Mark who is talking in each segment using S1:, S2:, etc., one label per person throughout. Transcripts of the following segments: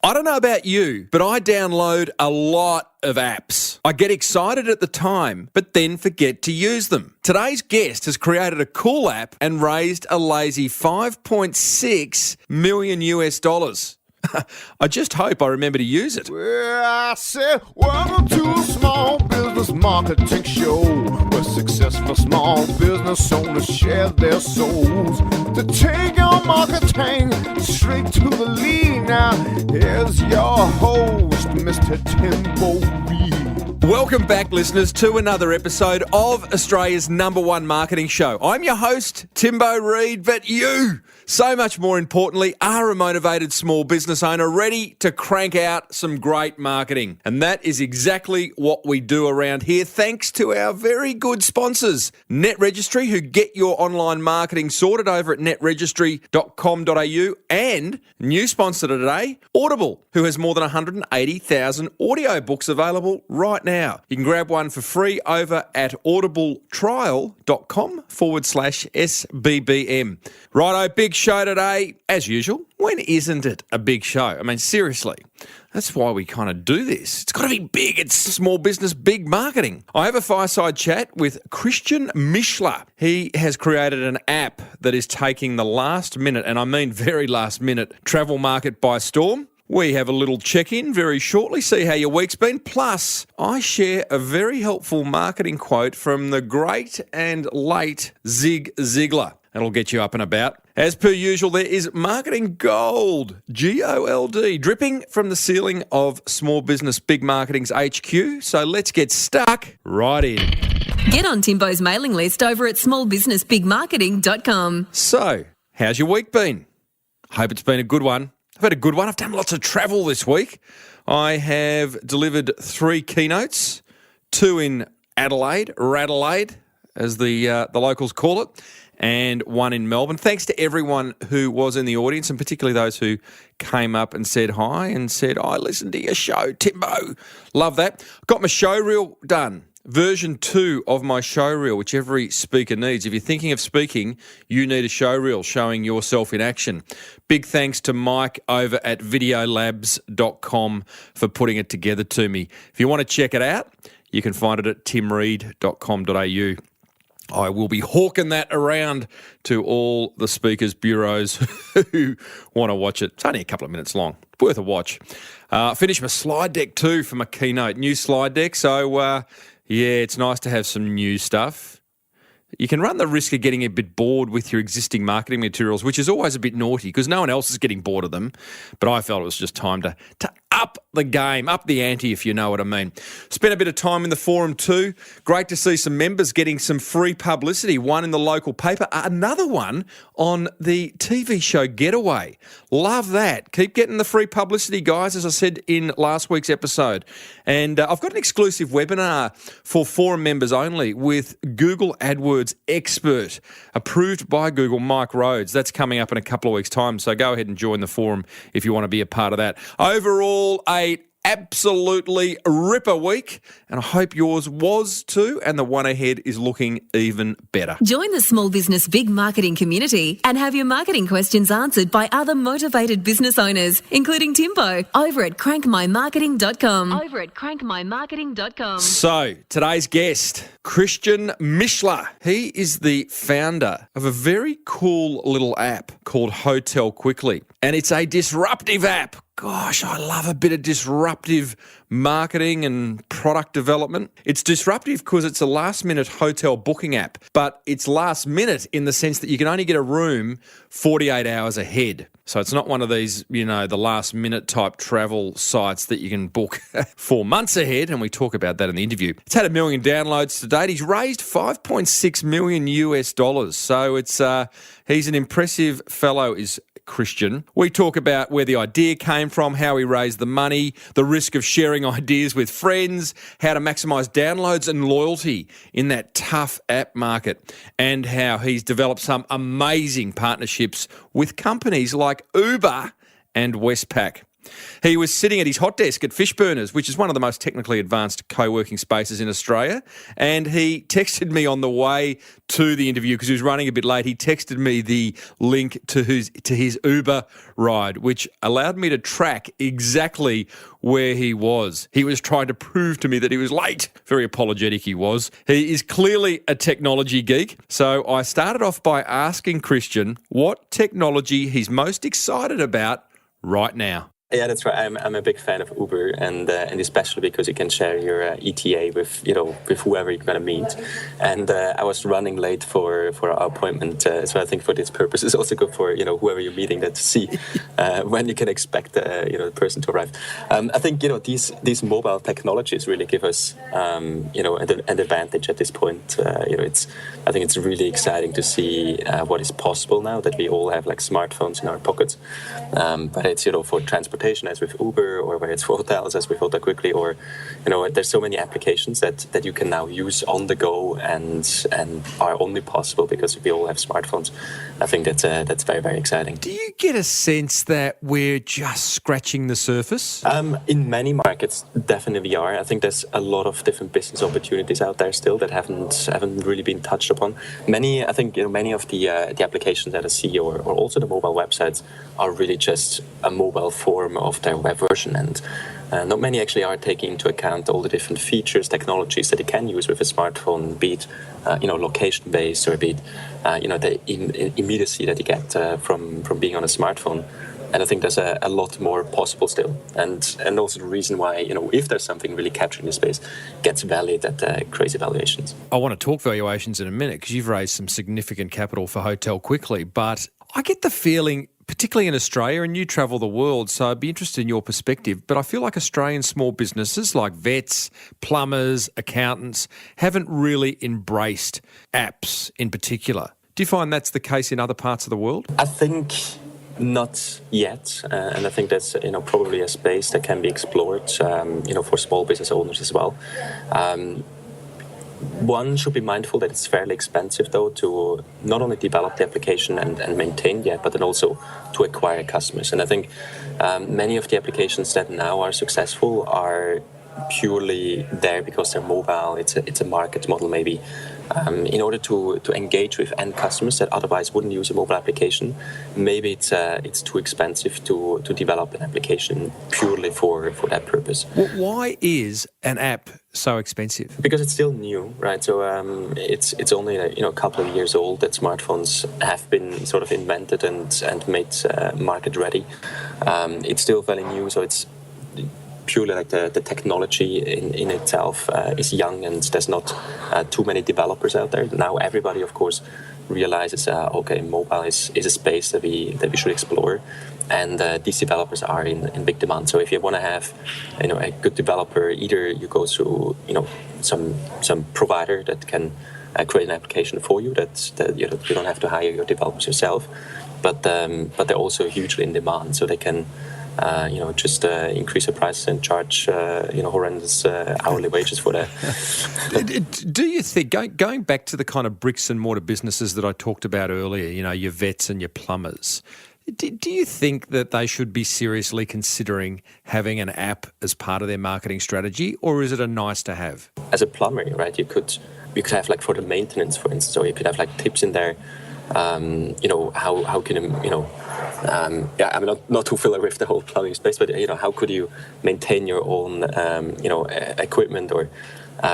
S1: I don't know about you, but I download a lot of apps. I get excited at the time, but then forget to use them. Today's guest has created a cool app and raised a lazy 5.6 million US dollars. I just hope I remember to use it.
S2: Well, I said, welcome to a small business marketing show where successful small business owners share their souls to take your marketing straight to the lead. Now, here's your host, Mr. Timbo Reid.
S1: Welcome back, listeners, to another episode of Australia's #1 marketing show. I'm your host, Timbo Reid, but you, so much more importantly, are a motivated small business owner ready to crank out some great marketing. And that is exactly what we do around here, thanks to our very good sponsors, Net Registry, who get your online marketing sorted over at netregistry.com.au, and new sponsor today, Audible, who has more than 180,000 audiobooks available right now. You can grab one for free over at audibletrial.com/SBBM. Righto, big show today. As usual, when isn't it a big show? I mean, seriously, that's why we kind of do this. It's got to be big. It's small business, big marketing. I have a fireside chat with Christian Mischler. He has created an app that is taking the last minute, and I mean very last minute, travel market by storm. We have a little check-in very shortly, see how your week's been. Plus, I share a very helpful marketing quote from the great and late Zig Ziglar. That'll get you up and about. As per usual, there is marketing gold, GOLD, dripping from the ceiling of Small Business Big Marketing's HQ. So let's get stuck right in.
S3: Get on Timbo's mailing list over at smallbusinessbigmarketing.com.
S1: So, how's your week been? Hope it's been a good one. I've had a good one. I've done lots of travel this week. I have delivered 3 keynotes, 2 in Adelaide, as the locals call it, and 1 in Melbourne. Thanks to everyone who was in the audience, and particularly those who came up and said hi and said, I listened to your show, Timbo. Love that. Got my show reel done. Version 2 of my show reel, which every speaker needs. If you're thinking of speaking, you need a show reel showing yourself in action. Big thanks to Mike over at videolabs.com for putting it together to me. If you want to check it out, you can find it at timreid.com.au. I will be hawking that around to all the speakers' bureaus who want to watch it. It's only a couple of minutes long. Worth a watch. Finished my slide deck too for my keynote. New slide deck. So, yeah, it's nice to have some new stuff. You can run the risk of getting a bit bored with your existing marketing materials, which is always a bit naughty because no one else is getting bored of them. But I felt it was just time to up the game, up the ante, if you know what I mean. Spent a bit of time in the forum too. Great to see some members getting some free publicity, one in the local paper, another one on the TV show Getaway. Love that. Keep getting the free publicity, guys, as I said in last week's episode. And I've got an exclusive webinar for forum members only with Google AdWords expert, approved by Google, Mike Rhodes. That's coming up in a couple of weeks' time, so go ahead and join the forum if you want to be a part of that. Overall, a absolutely ripper week, and I hope yours was too, and the one ahead is looking even better.
S3: Join the Small Business Big Marketing community and have your marketing questions answered by other motivated business owners, including Timbo, over at crankmymarketing.com. So,
S1: today's guest, Christian Mischler. He is the founder of a very cool little app called Hotel Quickly, and it's a disruptive app. Gosh, I love a bit of disruptive marketing and product development. It's disruptive because it's a last-minute hotel booking app, but it's last minute in the sense that you can only get a room 48 hours ahead. So it's not one of these, the last-minute type travel sites that you can book 4 months ahead, and we talk about that in the interview. It's had 1 million downloads to date. He's raised 5.6 million US dollars. So he's an impressive fellow, is Christian. We talk about where the idea came from, how he raised the money, the risk of sharing ideas with friends, how to maximise downloads and loyalty in that tough app market, and how he's developed some amazing partnerships with companies like Uber and Westpac. He was sitting at his hot desk at Fishburners, which is one of the most technically advanced co-working spaces in Australia, and he texted me on the way to the interview because he was running a bit late. He texted me the link to his Uber ride, which allowed me to track exactly where he was. He was trying to prove to me that he was late. Very apologetic he was. He is clearly a technology geek. So I started off by asking Christian what technology he's most excited about right now.
S4: Yeah, that's right. I'm a big fan of Uber, and especially because you can share your ETA with whoever you're gonna meet. And I was running late for our appointment, so I think for this purpose it's also good for whoever you're meeting that to see when you can expect the person to arrive. I think these mobile technologies really give us an advantage at this point. I think it's really exciting to see what is possible now that we all have like smartphones in our pockets. But it's for transportation as with Uber, or where it's for hotels as with Hotel Quickly, or there's so many applications that you can now use on the go and are only possible because we all have smartphones. I think that's very, very exciting.
S1: Do you get a sense that we're just scratching the surface?
S4: In many markets, definitely are. I think there's a lot of different business opportunities out there still that haven't really been touched upon. Many of the applications that I see, or also the mobile websites, are really just a mobile form of their web version, and not many actually are taking into account all the different features, technologies that you can use with a smartphone, be it location based, or be it the immediacy that you get from being on a smartphone. And I think there's a lot more possible still, and also the reason why if there's something really capturing the space, gets valued at crazy valuations.
S1: I want to talk valuations in a minute because you've raised some significant capital for Hotel Quickly, but I get the feeling, particularly in Australia, and you travel the world, so I'd be interested in your perspective, but I feel like Australian small businesses like vets, plumbers, accountants haven't really embraced apps in particular. Do you find that's the case in other parts of the world?
S4: I think not yet, and I think that's probably a space that can be explored for small business owners as well. One should be mindful that it's fairly expensive, though, to not only develop the application and maintain the app, but then also to acquire customers. And I think many of the applications that now are successful are purely there because they're mobile. It's a market model, maybe. In order to engage with end customers that otherwise wouldn't use a mobile application, maybe it's too expensive to develop an application purely for that purpose.
S1: Well, why is an app so expensive?
S4: Because it's still new, right? So it's only a couple of years old that smartphones have been sort of invented and made market ready. It's still fairly new, so it's purely like the technology in itself is young, and there's not too many developers out there. Now everybody, of course, realizes mobile is a space that we should explore, and these developers are in big demand. So if you want to have a good developer, either you go through some provider that can create an application for you, that you don't have to hire your developers yourself, but they're also hugely in demand, so they can just increase the price and charge horrendous hourly wages for that.
S1: Do you think, going back to the kind of bricks and mortar businesses that I talked about earlier, your vets and your plumbers, do you think that they should be seriously considering having an app as part of their marketing strategy, or is it a nice to have?
S4: As a plumber, right, you could have like for the maintenance, for instance, so you could have like tips in there. How can I'm not too familiar with the whole plumbing space, but how could you maintain your own equipment, or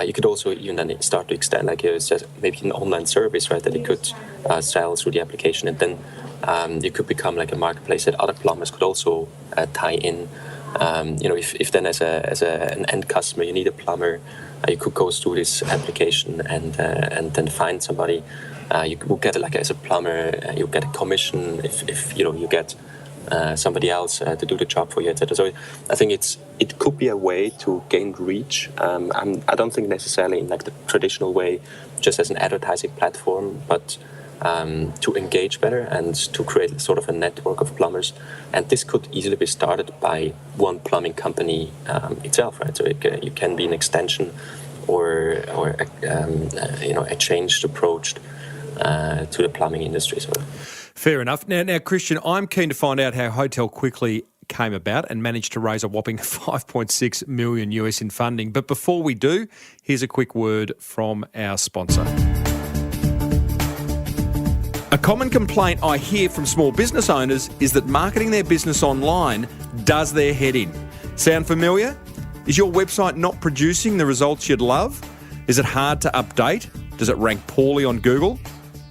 S4: you could also even then start to extend it's just maybe an online service, right, that you could sell through the application, and then you could become like a marketplace that other plumbers could also tie in. If then as an end customer you need a plumber, you could go through this application and then find somebody. You will get it like as a plumber. You get a commission if you get somebody else to do the job for you, etc. So I think it could be a way to gain reach. I don't think necessarily in like the traditional way, just as an advertising platform, but to engage better and to create sort of a network of plumbers. And this could easily be started by one plumbing company itself, right? So you can be an extension or a changed approach to the plumbing industry. So.
S1: Fair enough. Now, Christian, I'm keen to find out how Hotel Quickly came about and managed to raise a whopping 5.6 million US in funding. But before we do, here's a quick word from our sponsor. A common complaint I hear from small business owners is that marketing their business online does their head in. Sound familiar? Is your website not producing the results you'd love? Is it hard to update? Does it rank poorly on Google?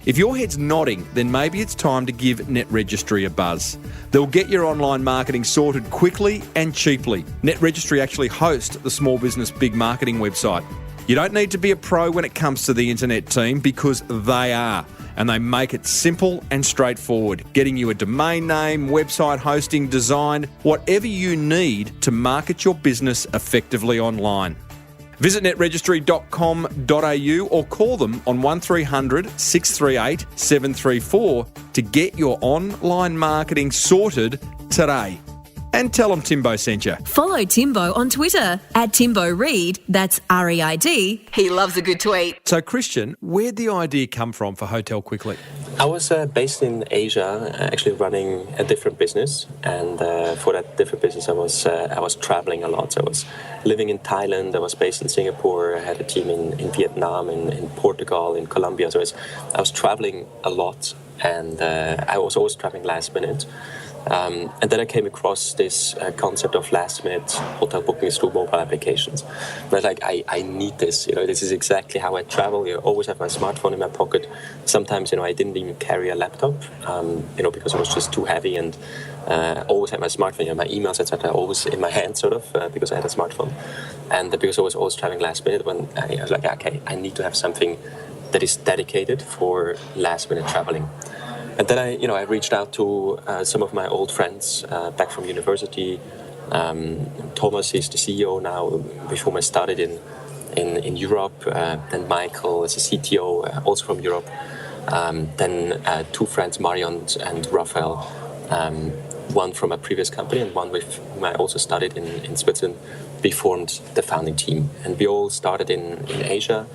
S1: If your head's nodding, then maybe it's time to give NetRegistry a buzz. They'll get your online marketing sorted quickly and cheaply. NetRegistry actually hosts the Small Business Big Marketing website. You don't need to be a pro when it comes to the internet team, because they are. And they make it simple and straightforward, getting you a domain name, website hosting, design, whatever you need to market your business effectively online. Visit netregistry.com.au or call them on 1300 638 734 to get your online marketing sorted today. And tell them Timbo sent you.
S3: Follow Timbo on Twitter @TimboReid. That's REID. He loves a good tweet.
S1: So, Christian, where'd the idea come from for Hotel Quickly?
S4: I was based in Asia, actually running a different business, and for that different business, I was traveling a lot. So I was living in Thailand. I was based in Singapore. I had a team in Vietnam, in Portugal, in Colombia. So I was traveling a lot, and I was always traveling last minute. And then I came across this concept of last-minute hotel bookings through mobile applications. And I was like, I need this. This is exactly how I travel. I always have my smartphone in my pocket. Sometimes, I didn't even carry a laptop, because it was just too heavy. And always had my smartphone, my emails, etc., always in my hand, sort of, because I had a smartphone. And because I was always traveling last minute, when I was like, okay, I need to have something that is dedicated for last-minute traveling. And then I reached out to some of my old friends back from university. Thomas is the CEO now, with whom I started in Europe. Then Michael is a CTO, also from Europe. Then two friends, Marion and Raphael, one from a previous company and one with whom I also studied in Switzerland. We formed the founding team. And we all started in Asia,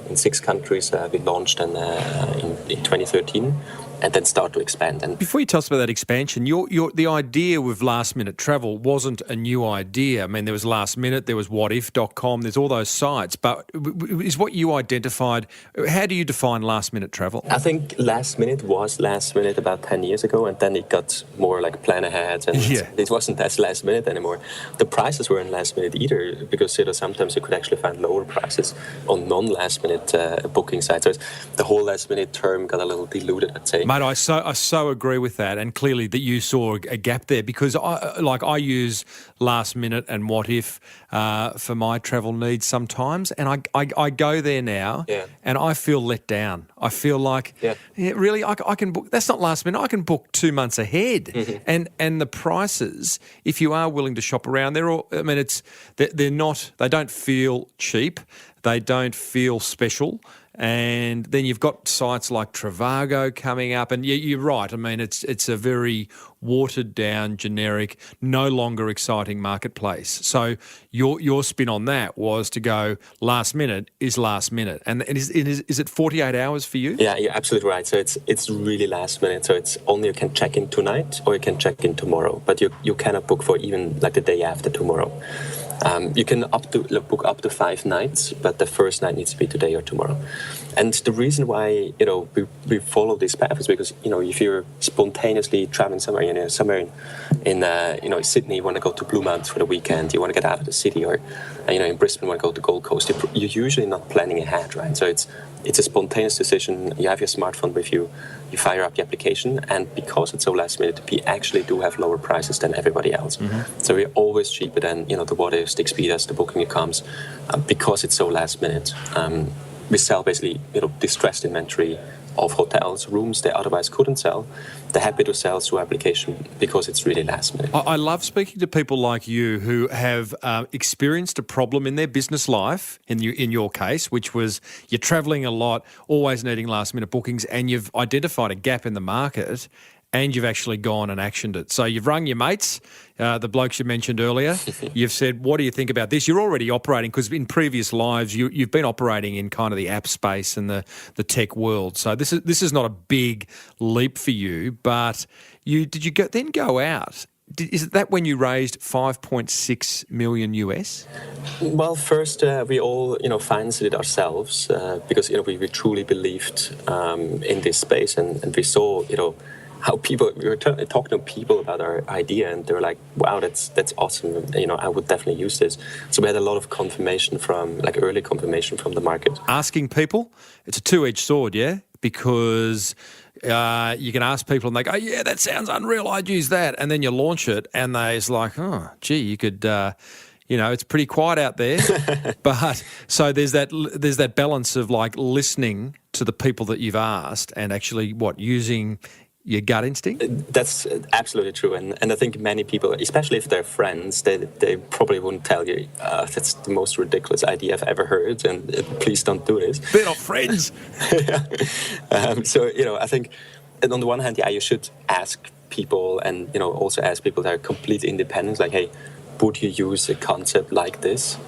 S4: in 6 countries. We launched in 2013. And then start to expand. And
S1: before you tell us about that expansion, the idea with last minute travel wasn't a new idea. I mean, there was Last Minute, there was whatif.com, there's all those sites. But is what you identified, how do you define last minute travel?
S4: I think last minute was last minute about 10 years ago, and then it got more like plan ahead, and it wasn't as last minute anymore. The prices weren't last minute either, because sometimes you could actually find lower prices on non-last minute booking sites. So the whole last minute term got a little diluted, I'd say.
S1: Mate, I so agree with that, and clearly that you saw a gap there, because I use Last Minute and What If for my travel needs sometimes, and I go there now, and I feel let down. I feel like, really, I can book. That's not last minute. I can book 2 months ahead, mm-hmm. and the prices, if you are willing to shop around, they're not. They don't feel cheap. They don't feel special. And then you've got sites like Trivago coming up, and you're right. I mean, it's a very watered down, generic, no longer exciting marketplace. So your spin on that was to go last minute is last minute, and is it 48 hours for you?
S4: Yeah, you're absolutely right. So it's really last minute. So it's only you can check in tonight or you can check in tomorrow, but you cannot book for even like the day after tomorrow. You can book up to 5 nights, but the first night needs to be today or tomorrow. And the reason why we follow this path is because if you're spontaneously traveling somewhere in Sydney, you want to go to Blue Mountains for the weekend, you want to get out of the city, or in Brisbane, you want to go to Gold Coast. You're usually not planning ahead, right? So it's a spontaneous decision. You have your smartphone with you, you fire up the application, and because it's so last minute, we actually do have lower prices than everybody else. Mm-hmm. So we're always cheaper than the Whatifs, the Expedias, the Booking.coms, because it's so last minute. We sell basically distressed inventory of hotels, rooms they otherwise couldn't sell. They're happy to sell through application because it's really last minute.
S1: I love speaking to people like you who have experienced a problem in their business life, in your case, which was you're travelling a lot, always needing last minute bookings, and you've identified a gap in the market, and you've actually gone and actioned it. So you've rung your mates, the blokes you mentioned earlier. You've said, what do you think about this? You're already operating, because in previous lives you've been operating in kind of the app space and the tech world. So this is not a big leap for you, but did you then go out is that when you raised 5.6 million US?
S4: Well, first we all, financed it ourselves because we truly believed in this space, and we saw, how people we were talking to people about our idea, and they were like, "Wow, that's awesome! I would definitely use this." So we had a lot of confirmation early confirmation from the market.
S1: Asking people, it's a two-edged sword, yeah, because you can ask people and they go, "Yeah, that sounds unreal. I'd use that," and then you launch it, and they's like, "Oh, gee, you could." It's pretty quiet out there, but so there's that balance of listening to the people that you've asked and actually using your gut instinct?
S4: That's absolutely true. And I think many people, especially if they're friends, they probably wouldn't tell you, that's the most ridiculous idea I've ever heard, and please don't do this.
S1: They're not friends.
S4: I think on the one hand, you should ask people and, also ask people that are completely independent, like, hey, would you use a concept like this?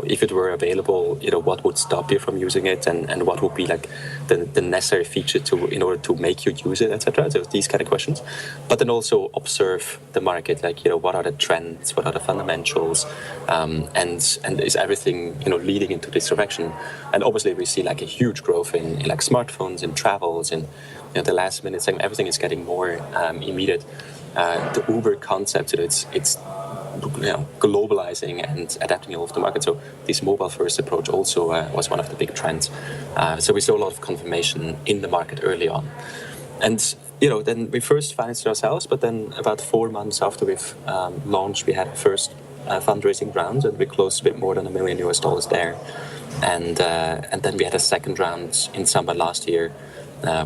S4: If it were available, what would stop you from using it, and what would be the necessary feature in order to make you use it, etc. So these kind of questions. But then also observe the market, what are the trends, what are the fundamentals, and is everything leading into this direction? And obviously we see a huge growth in smartphones, in travels, in the last minute segment. Everything is getting more immediate. The Uber concept, it's globalizing and adapting all of the market. So this mobile-first approach also was one of the big trends. So we saw a lot of confirmation in the market early on. And, then we first financed it ourselves, but then about 4 months after we've launched, we had a first fundraising round, and we closed a bit more than $1 million there. And then we had a second round in summer last year,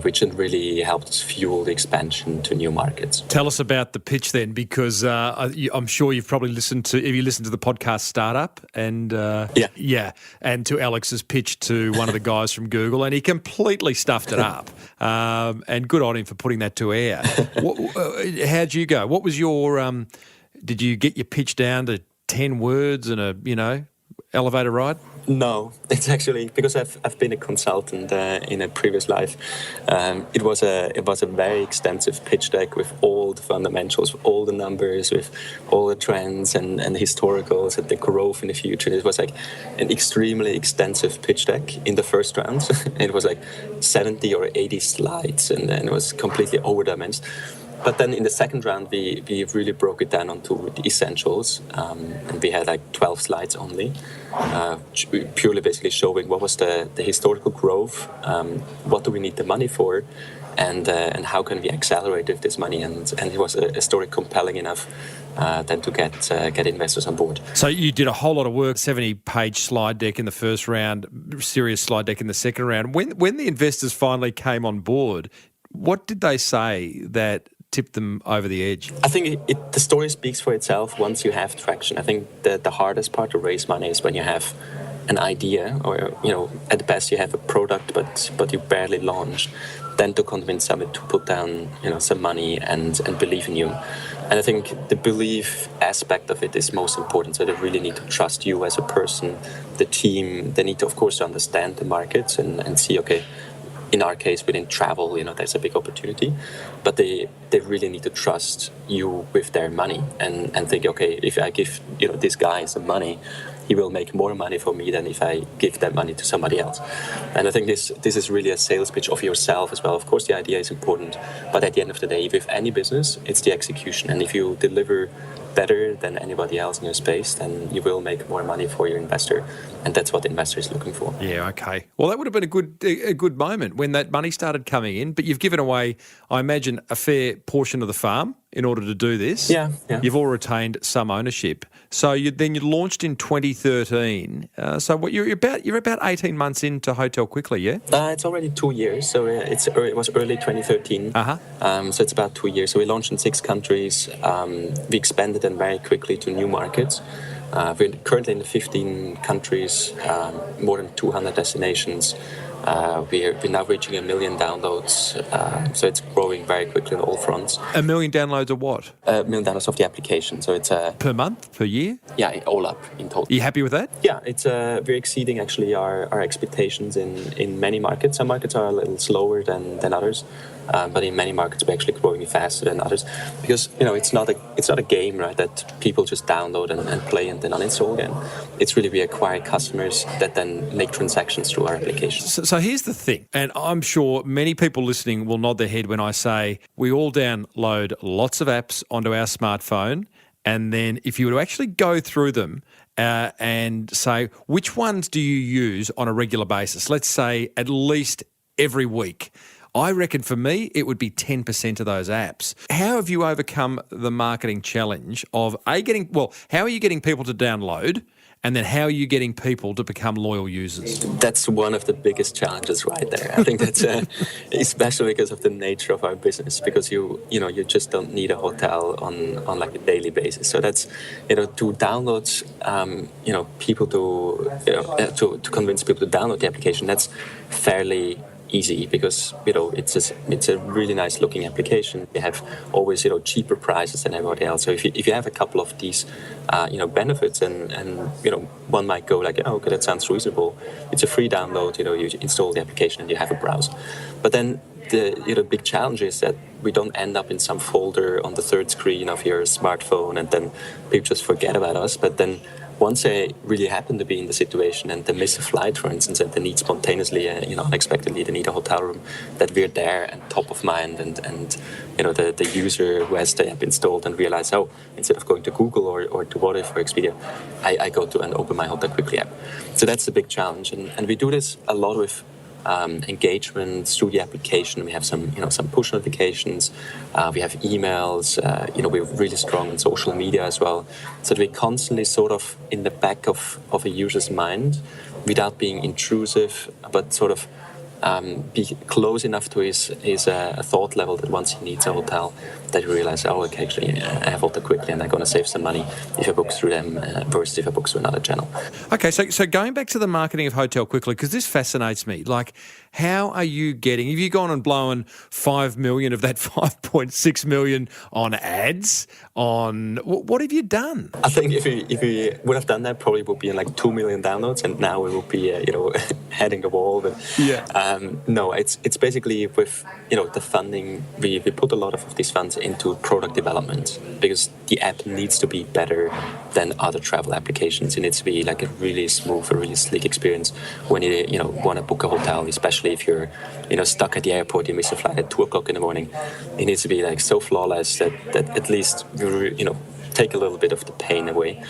S4: which really helped us fuel the expansion to new markets.
S1: Tell us about the pitch then, because I'm sure you've probably listened to the podcast Startup, and and to Alex's pitch to one of the guys from Google, and he completely stuffed it up. And good on him for putting that to air. How'd you go? What was your? Did you get your pitch down to 10 words and a elevator ride?
S4: No, it's actually because I've been a consultant in a previous life. It was a very extensive pitch deck with all the fundamentals, with all the numbers, with all the trends and historicals and the growth in the future. It was an extremely extensive pitch deck in the first round. It was 70 or 80 slides, and then it was completely overdimensioned. But then in the second round, we really broke it down onto the essentials, and we had 12 slides only, purely basically showing what was the historical growth, what do we need the money for, and how can we accelerate with this money, and it was a story compelling enough then to get investors on board.
S1: So you did a whole lot of work, 70-page slide deck in the first round, serious slide deck in the second round. When the investors finally came on board, what did they say that tipped them over the edge?
S4: I think the story speaks for itself once you have traction. I think the hardest part to raise money is when you have an idea, or at best you have a product, but you barely launched. Then to convince someone to put down some money and believe in you. And I think the belief aspect of it is most important. So they really need to trust you as a person, the team. They need to, of course, understand the markets and see, okay, in our case, within travel, there's a big opportunity, but they really need to trust you with their money and think, okay, if I give this guy some money, he will make more money for me than if I give that money to somebody else. And I think this is really a sales pitch of yourself as well. Of course, the idea is important, but at the end of the day, with any business, it's the execution. And if you deliver better than anybody else in your space, then you will make more money for your investor. And that's what the investor is looking for.
S1: Yeah, okay. Well, that would have been a good moment when that money started coming in, but you've given away, I imagine, a fair portion of the farm in order to do this.
S4: Yeah.
S1: You've all retained some ownership. So you launched in 2013. So what you're about 18 months into Hotel Quickly, yeah?
S4: It's already 2 years. So it was early 2013. So it's about 2 years. So we launched in 6 countries. We expanded them very quickly to new markets. We're currently in 15 countries, more than 200 destinations. We're now reaching 1 million downloads, so it's growing very quickly on all fronts.
S1: 1 million downloads of what?
S4: 1 million downloads of the application. So it's
S1: per month, per year?
S4: Yeah, all up in total.
S1: Are you happy with that?
S4: Yeah, it's we're exceeding actually our expectations in many markets. Some markets are a little slower than others. but in many markets we're actually growing faster than others because it's not a game, right? That people just download and play and then uninstall again. It's really we acquire customers that then make transactions through our application.
S1: So here's the thing, and I'm sure many people listening will nod their head when I say we all download lots of apps onto our smartphone, and then if you were to actually go through them and say, which ones do you use on a regular basis? Let's say at least every week. I reckon for me, it would be 10% of those apps. How have you overcome the marketing challenge of how are you getting people to download? And then how are you getting people to become loyal users?
S4: That's one of the biggest challenges right there. I think that's especially because of the nature of our business, because you just don't need a hotel on like a daily basis. So that's, to download, people to convince people to download the application, that's fairly easy because it's a really nice looking application. We have always cheaper prices than everybody else. So if you have a couple of these benefits and one might go like, oh, okay, that sounds reasonable. It's a free download. You install the application and you have a browse. But then the big challenge is that we don't end up in some folder on the third screen of your smartphone and then people just forget about us. But then once they really happen to be in the situation and they miss a flight, for instance, and they need spontaneously, unexpectedly, they need a hotel room, that we're there and top of mind, and the user who has the app installed and realize, oh, instead of going to Google or to What If or Expedia, I go to and open my Hotel Quickly app. So that's the big challenge, and we do this a lot with engagement through the application. We have some push notifications. We have emails. We're really strong in social media as well. So that we're constantly sort of in the back of a user's mind, without being intrusive, but sort of be close enough to his thought level that once he needs a hotel, that you realize, oh, okay, actually, I have Hotel Quickly and I'm going to save some money if I book through them versus if I book through another channel.
S1: Okay, so going back to the marketing of Hotel Quickly, because this fascinates me, like, how are you getting, have you gone and blown 5 million of that 5.6 million on ads? What have you done?
S4: I think if we would have done that, probably would be in like 2 million downloads, and now it would be heading a wall. But no, it's basically with the funding. We put a lot of these funds into product development because the app needs to be better than other travel applications. It needs to be like a really smooth, a really sleek experience when you want to book a hotel, especially if you're stuck at the airport, you miss a flight at 2:00 in the morning. It needs to be like so flawless that at least you take a little bit of the pain away.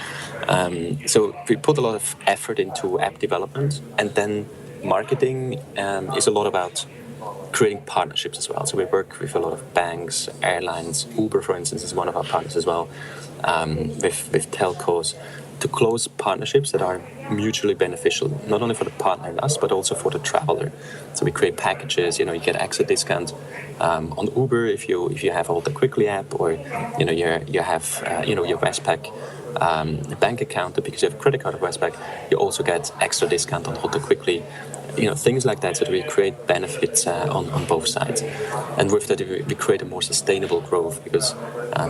S4: So we put a lot of effort into app development, and then marketing is a lot about creating partnerships as well. So we work with a lot of banks, airlines. Uber, for instance, is one of our partners as well, with telcos, to close partnerships that are mutually beneficial, not only for the partner and us, but also for the traveler. So we create packages. You get extra discount on Uber if you have all the Quickly app, or you have your Westpac bank account, because you have a credit card of Westpac. You also get extra discount on Hotel Quickly. Things like that, so that we create benefits on both sides. And with that, we create a more sustainable growth, because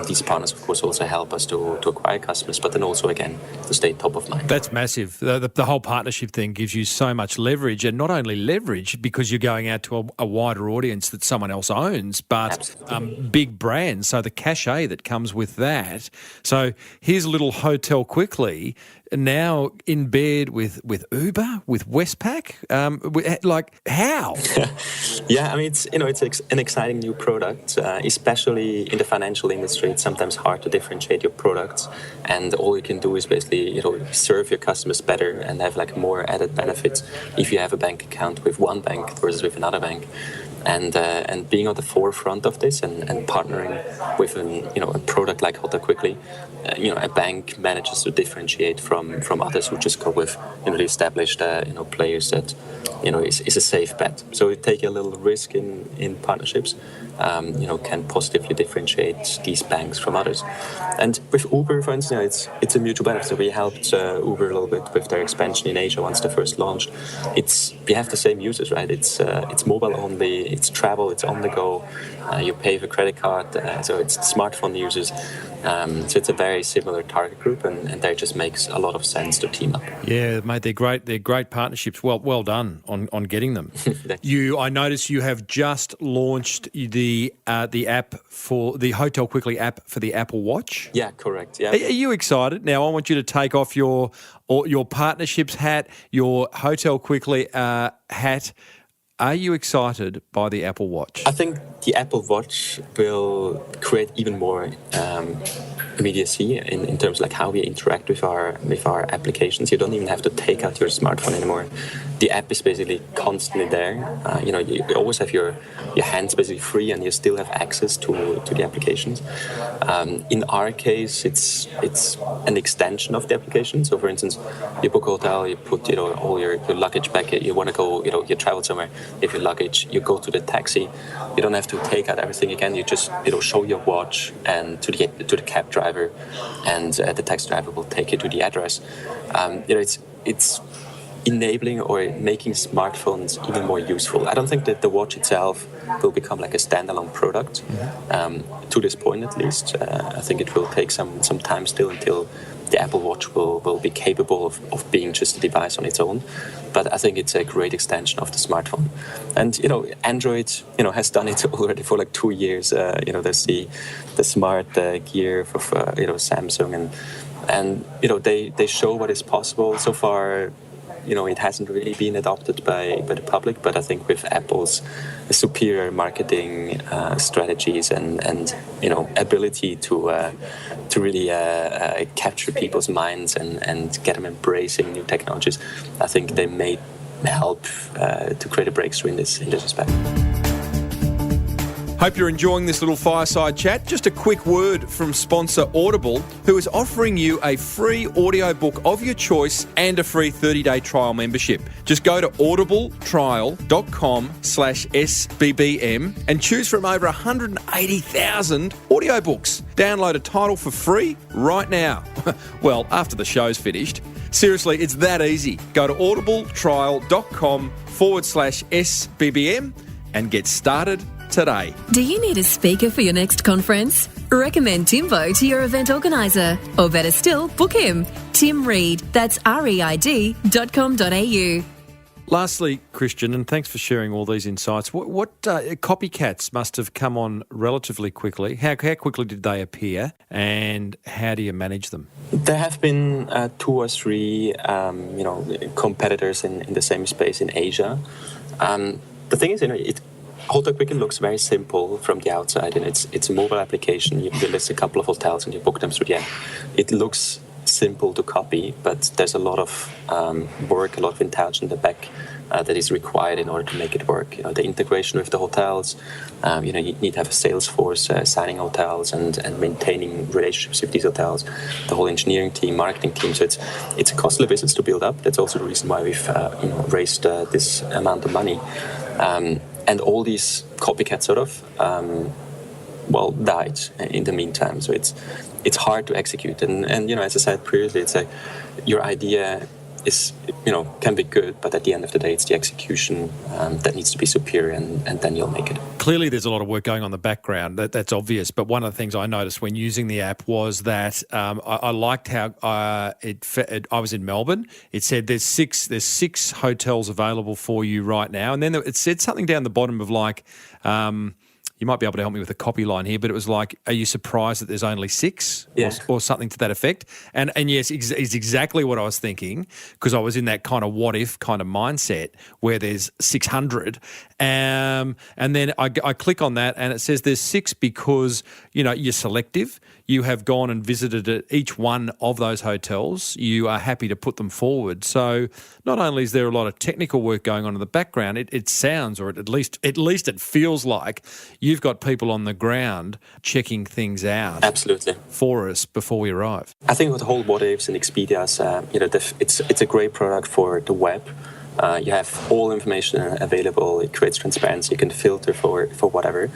S4: these partners, of course, also help us to acquire customers, but then also, again, to stay top of mind.
S1: That's massive. The whole partnership thing gives you so much leverage, and not only leverage because you're going out to a wider audience that someone else owns, but big brands, so the cachet that comes with that. So here's a little Hotel Quickly, now in bed with Uber, with Westpac. Like, how?
S4: Yeah, I mean, it's an exciting new product, especially in the financial industry. It's sometimes hard to differentiate your products, and all you can do is basically serve your customers better and have like more added benefits if you have a bank account with one bank versus with another bank. And being on the forefront of this and partnering with a product like Hotel Quickly, a bank manages to differentiate from others who just go with the established players that is a safe bet. So we take a little risk in partnerships, can positively differentiate these banks from others. And with Uber, for instance, it's a mutual benefit. So we helped Uber a little bit with their expansion in Asia once they first launched. We have the same users, right? It's mobile only, it's travel, it's on the go. You pay with a credit card, so it's smartphone users. So it's a very similar target group, and there just makes a lot of sense to team up.
S1: Yeah, mate, they're great. They're great partnerships. Well done on getting them. I notice you have just launched the app for the Hotel Quickly app for the Apple Watch.
S4: Yeah, correct. Yeah.
S1: Are you excited? Now I want you to take off your partnerships hat, your Hotel Quickly hat. Are you excited by the Apple Watch?
S4: I think the Apple Watch will create even more immediacy in terms of like how we interact with our applications. You don't even have to take out your smartphone anymore. The app is basically constantly there. You always have your hands basically free, and you still have access to the applications. In our case, it's an extension of the application. So, for instance, you book a hotel, you put all your luggage back. You want to go, you travel somewhere. If your luggage, you go to the taxi. You don't have to take out everything again. You just show your watch and to the cab driver, and the taxi driver will take you to the address. It's enabling or making smartphones even more useful. I don't think that the watch itself will become like a standalone product to this point, at least. I think it will take some time still until the Apple Watch will be capable of being just a device on its own. But I think it's a great extension of the smartphone. And, Android, has done it already for like 2 years. There's the smart gear for Samsung, and they show what is possible. So far, it hasn't really been adopted by the public, but I think with Apple's superior marketing strategies and ability to really capture people's minds and get them embracing new technologies, I think they may help to create a breakthrough in this respect.
S1: Hope you're enjoying this little fireside chat. Just a quick word from sponsor Audible, who is offering you a free audiobook of your choice and a free 30-day trial membership. Just go to audibletrial.com/SBBM and choose from over 180,000 audiobooks. Download a title for free right now. Well, after the show's finished. Seriously, it's that easy. Go to audibletrial.com/SBBM and get started today.
S3: Do you need a speaker for your next conference? Recommend Timbo to your event organiser. Or better still, book him. Tim Reid, that's reid.com.au.
S1: Lastly, Christian, and thanks for sharing all these insights, what copycats must have come on relatively quickly? How quickly did they appear, and how do you manage them?
S4: There have been 2 or 3 competitors in the same space in Asia. The thing is, Hotel Quickly looks very simple from the outside, and it's a mobile application. You list a couple of hotels and you book them through the app. It looks simple to copy, but there's a lot of work, a lot of intelligence in the back that is required in order to make it work. The integration with the hotels. You need to have a sales force signing hotels and maintaining relationships with these hotels. The whole engineering team, marketing team. So it's a costly business to build up. That's also the reason why we've raised this amount of money. And all these copycats sort of, died in the meantime. So it's hard to execute. And as I said previously, it's like your idea is, can be good, but at the end of the day, it's the execution that needs to be superior, and then you'll make it.
S1: Clearly, there's a lot of work going on in the background. That's obvious. But one of the things I noticed when using the app was that I liked how I was in Melbourne. It said there's six hotels available for you right now, and then it said something down the bottom of like. You might be able to help me with a copy line here, but it was like, are you surprised that there's only 6 or something to that effect? And yes, it's exactly what I was thinking, because I was in that kind of what if kind of mindset where there's 600. And then I click on that and it says there's 6 because, you're selective. You have gone and visited each one of those hotels. You are happy to put them forward. So not only is there a lot of technical work going on in the background, it sounds, or at least it feels like you've got people on the ground checking things out.
S4: Absolutely.
S1: For us before we arrive.
S4: I think with the whole what ifs and Expedia's, it's a great product for the web. You have all information available. It creates transparency. You can filter for whatever.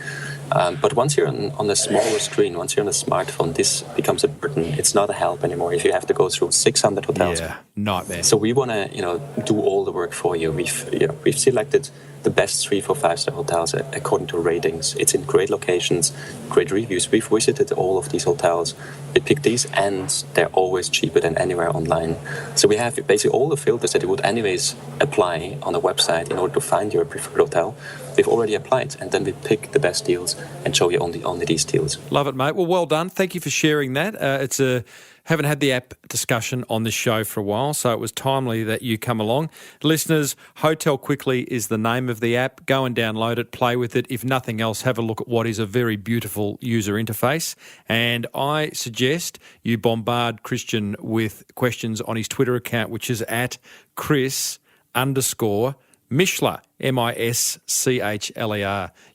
S4: But once you're on a smaller screen, once you're on a smartphone, this becomes a burden. It's not a help anymore. If you have to go through 600 hotels,
S1: nightmare.
S4: So we want to, do all the work for you. We've selected the best 3, 4, 5-star hotels according to ratings. It's in great locations, great reviews. We've visited all of these hotels. We picked these, and they're always cheaper than anywhere online. So we have basically all the filters that you would anyways apply on a website in order to find your preferred hotel. We've already applied, and then we pick the best deals and show you only these deals.
S1: Love it, mate. Well done. Thank you for sharing that. Haven't had the app discussion on this show for a while, so it was timely that you come along. Listeners, Hotel Quickly is the name of the app. Go and download it, play with it. If nothing else, have a look at what is a very beautiful user interface. And I suggest you bombard Christian with questions on his Twitter account, which is at Chris_Mischler, Mischler.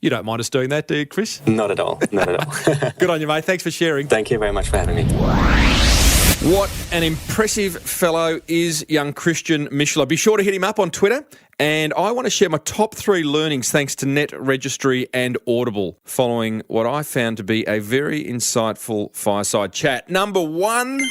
S1: You don't mind us doing that, do you, Chris?
S4: Not at all. Not at all.
S1: Good on you, mate. Thanks for sharing.
S4: Thank you very much for having me.
S1: What an impressive fellow is young Christian Mischler. Be sure to hit him up on Twitter. And I want to share my top 3 learnings thanks to Net Registry and Audible, following what I found to be a very insightful fireside chat. Number 1,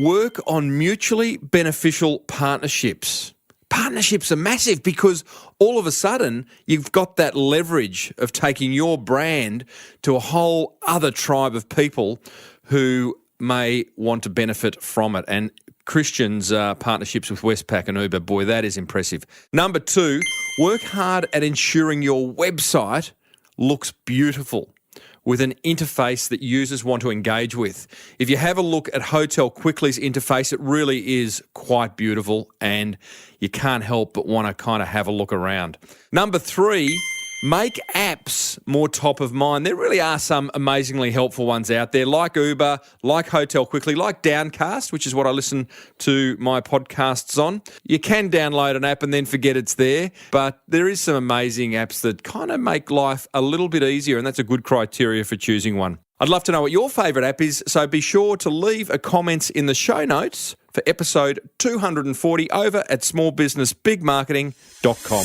S1: work on mutually beneficial partnerships. Partnerships are massive because all of a sudden you've got that leverage of taking your brand to a whole other tribe of people who may want to benefit from it. And Christian's partnerships with Westpac and Uber, boy, that is impressive. Number 2, work hard at ensuring your website looks beautiful with an interface that users want to engage with. If you have a look at Hotel Quickly's interface, it really is quite beautiful and you can't help but want to kind of have a look around. Number 3, make apps more top of mind. There really are some amazingly helpful ones out there, like Uber, like Hotel Quickly, like Downcast, which is what I listen to my podcasts on. You can download an app and then forget it's there, but there is some amazing apps that kind of make life a little bit easier, and that's a good criteria for choosing one. I'd love to know what your favourite app is, so be sure to leave a comment in the show notes for episode 240 over at smallbusinessbigmarketing.com.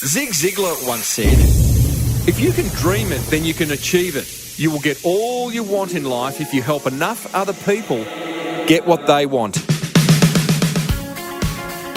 S1: Zig Ziglar once said, if you can dream it, then you can achieve it. You will get all you want in life if you help enough other people get what they want.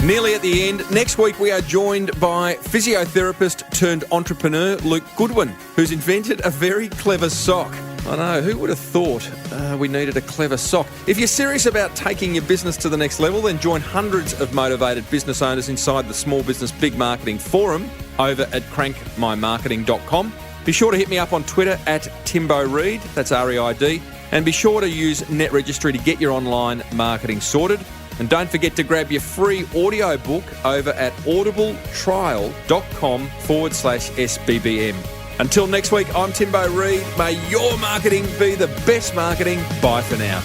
S1: Nearly at the end. Next week we are joined by physiotherapist turned entrepreneur Luke Goodwin, who's invented a very clever sock. I know, who would have thought we needed a clever sock? If you're serious about taking your business to the next level, then join hundreds of motivated business owners inside the Small Business Big Marketing Forum over at crankmymarketing.com. Be sure to hit me up on Twitter at Timbo Reid, that's REID, and be sure to use Net Registry to get your online marketing sorted. And don't forget to grab your free audio book over at audibletrial.com/SBBM. Until next week, I'm Timbo Reid. May your marketing be the best marketing. Bye for now.